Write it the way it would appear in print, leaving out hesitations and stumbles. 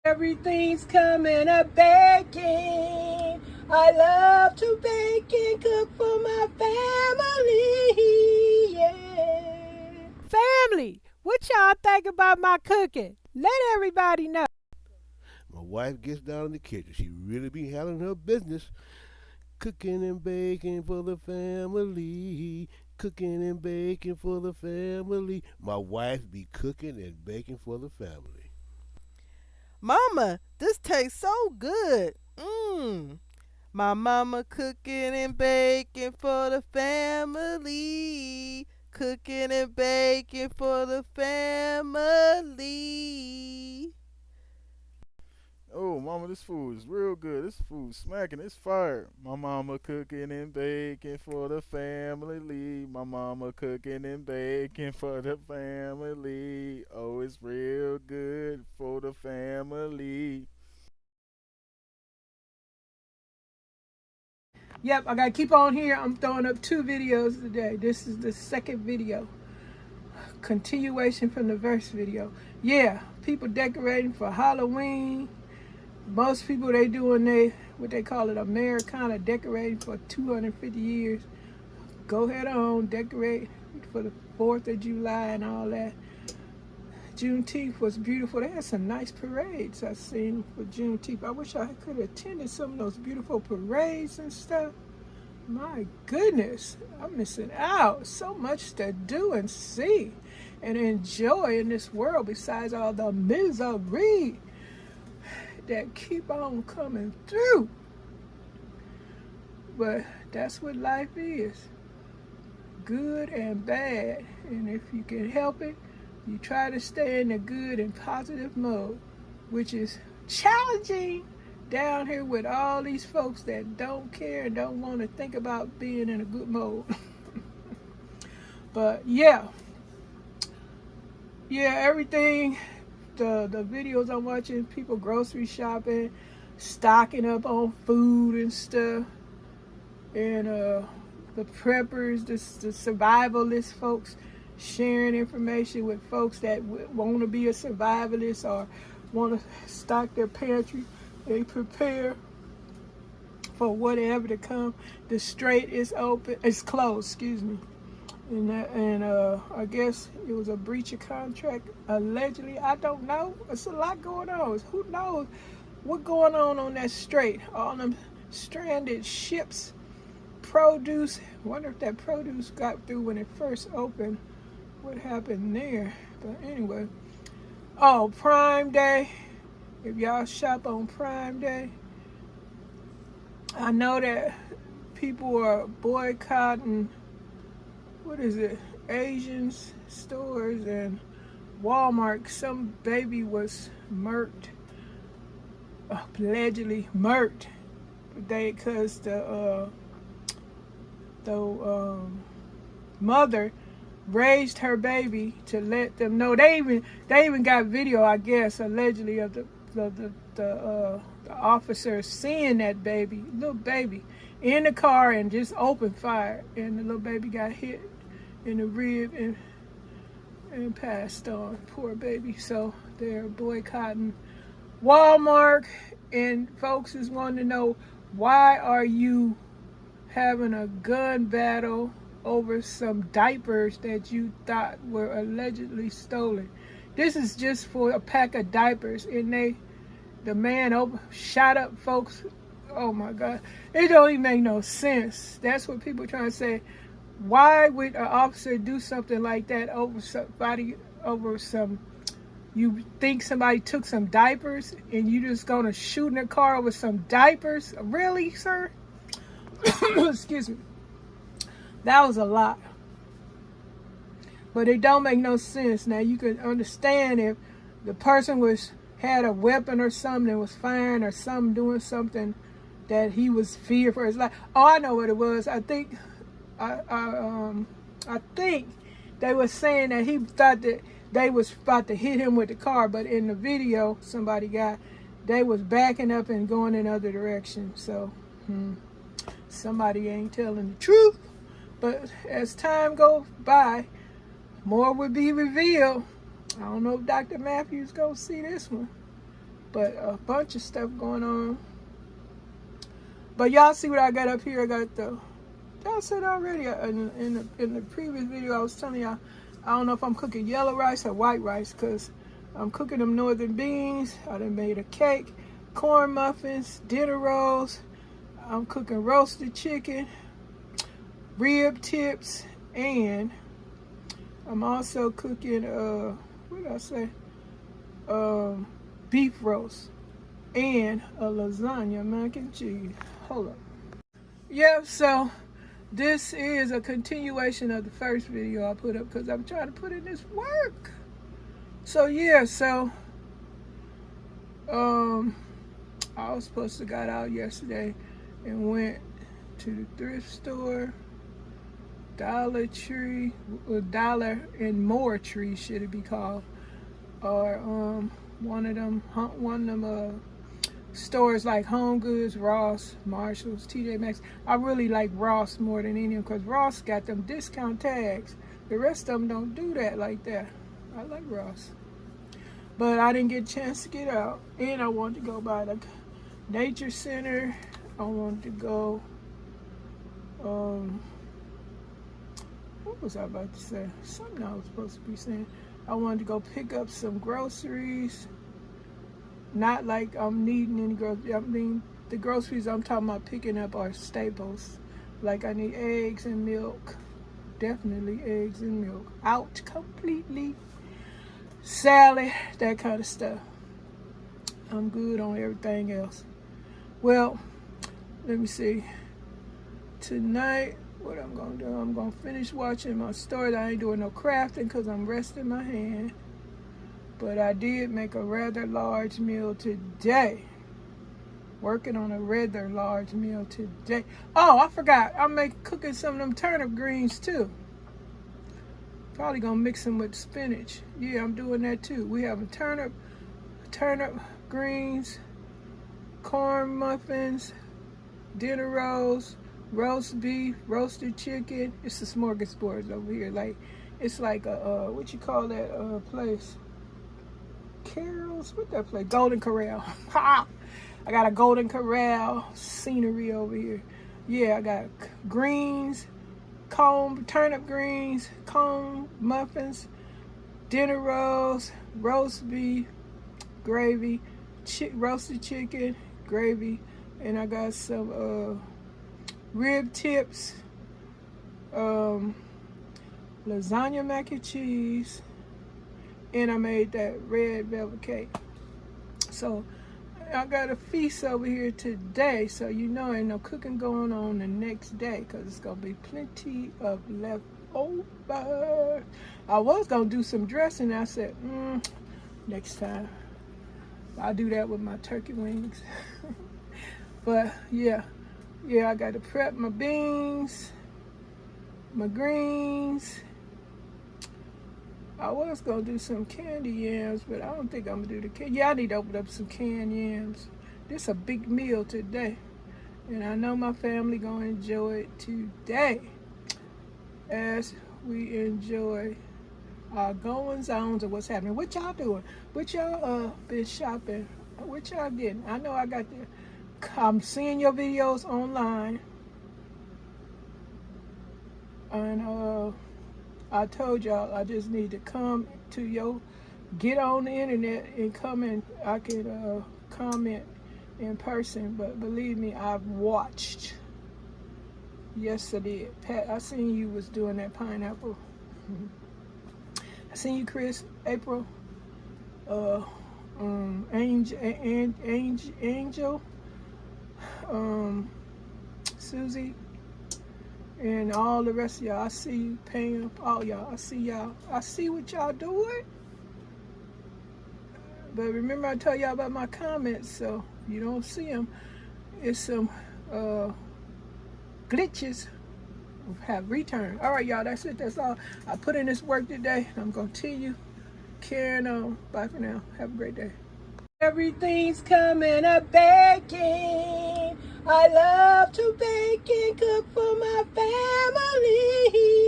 Everything's coming up baking. I love to bake and cook for my family. Yeah. Family, what y'all think about my cooking? Let everybody know. My wife gets down in the kitchen. She really be handling her business. Cooking and baking for the family. Cooking and baking for the family. My wife be cooking and baking for the family. Mama, this tastes so good. Mmm. My mama cooking and baking for the family. Cooking and baking for the family. Oh, mama, this food is real good. This food smacking. It's fire. My mama cooking and baking for the family. My mama cooking and baking for the family. Oh, it's real good for the family. Yep, I gotta keep on here. I'm throwing up 2 videos today. This is the second video. Continuation from the first video. Yeah, people decorating for Halloween. Most people, they doing what they call it, Americana, decorating for 250 years. Go ahead on, decorate for the 4th of July and all that. Juneteenth was beautiful. They had some nice parades I seen for Juneteenth. I wish I could have attended some of those beautiful parades and stuff. My goodness, I'm missing out. So much to do and see and enjoy in this world besides all the misery that keep on coming through. But that's what life is. Good and bad. And if you can help it, you try to stay in the good and positive mode, which is challenging down here with all these folks that don't care and don't want to think about being in a good mode. But yeah, everything, the videos I'm watching, people grocery shopping, stocking up on food and stuff, and the preppers, the survivalist folks sharing information with folks that want to be a survivalist or want to stock their pantry. They prepare for whatever to come. The strait is open, it's closed, excuse me. And I guess it was a breach of contract, allegedly. I don't know. It's a lot going on. Who knows what's going on that strait? All them stranded ships, produce. Wonder if that produce got through when it first opened. What happened there? But anyway. Oh, Prime Day. If y'all shop on Prime Day, I know that people are boycotting, what is it, Asian stores and Walmart. Some baby was murked, allegedly murked, because the mother raised her baby to let them know. They even got video, I guess, allegedly, of the officer seeing that baby, little baby, in the car and just opened fire, and the little baby got hit in the rib and passed on. Poor baby. So they're boycotting Walmart, and folks is wanting to know, why are you having a gun battle over some diapers that you thought were allegedly stolen? This is just for a pack of diapers, and the man shot up folks. Oh my God, it don't even make no sense. That's what people are trying to say. Why would an officer do something like that over somebody, over some? You think somebody took some diapers, and you just gonna shoot in a car over some diapers? Really, sir? Excuse me. That was a lot. But it don't make no sense. Now you can understand if the person had a weapon or something and was firing or something, doing something that he was feared for his life. Oh, I know what it was. I think they were saying that he thought that they was about to hit him with the car, but in the video they was backing up and going in other direction. So somebody ain't telling the truth. But as time goes by, more will be revealed. I don't know if Dr. Matthews gonna see this one. But a bunch of stuff going on. But y'all see what I got up here? I got the, I said already in the previous video, I was telling y'all, I don't know if I'm cooking yellow rice or white rice, because I'm cooking them northern beans. I done made a cake, corn muffins, dinner rolls. I'm cooking roasted chicken, rib tips, and I'm also cooking, what did I say? Beef roast and a lasagna mac and cheese. Hold up. Yeah, so this is a continuation of the first video I put up because I'm trying to put in this work. So yeah, so I was supposed to got out yesterday and went to the thrift store, Dollar Tree, or Dollar and More Tree should it be called, or one of them stores like Home Goods, Ross, Marshalls, TJ Maxx. I really like Ross more than any of them because Ross got them discount tags. The rest of them don't do that like that. I like Ross. But I didn't get a chance to get out. And I wanted to go by the Nature Center. I wanted to go, what was I about to say? Something I was supposed to be saying. I wanted to go pick up some groceries. Not like I'm needing any groceries. I mean, the groceries I'm talking about picking up are staples. Like I need eggs and milk. Definitely eggs and milk. Out completely. Salad, that kind of stuff. I'm good on everything else. Well, let me see. Tonight, what I'm going to do, I'm going to finish watching my story. I ain't doing no crafting because I'm resting my hand. But I did make a rather large meal today. Working on a rather large meal today. Oh, I forgot. I'm cooking some of them turnip greens too. Probably gonna mix them with spinach. Yeah, I'm doing that too. We have a turnip greens, corn muffins, dinner rolls, roast beef, roasted chicken. It's a smorgasbord over here. Like it's like a what you call that place? Carol's, what that place? Golden Corral. Ha! I got a Golden Corral scenery over here. Yeah, I got greens, turnip greens, corn muffins, dinner rolls, roast beef, gravy, roasted chicken, gravy, and I got some rib tips, lasagna mac and cheese, and I made that red velvet cake. So I got a feast over here today, so you know ain't no cooking going on the next day because it's gonna be plenty of leftover. I was gonna do some dressing. I said, next time. I'll do that with my turkey wings. But yeah, I got to prep my beans, my greens. I was gonna do some candy yams, but I don't think I'm gonna do the candy. Yeah, I need to open up some canned yams. This a big meal today, and I know my family gonna enjoy it today, as we enjoy our goings ons of what's happening. What y'all doing? What y'all been shopping? What y'all getting? I know I got I'm seeing your videos online, and I told y'all I just need to come to get on the internet and come and I could comment in person. But believe me, I've watched. Yes, I did. Pat, I seen you was doing that pineapple. I seen you, Chris, April, Angel, Susie, and all the rest of y'all. I see you, Pam, all y'all. I see y'all. I see what y'all doing. But remember I told y'all about my comments, so you don't see them. It's some glitches have returned. All right, y'all, that's it. That's all. I put in this work today. I'm going to continue carrying on. Bye for now. Have a great day. Everything's coming up baking. I love to bake and cook for my family.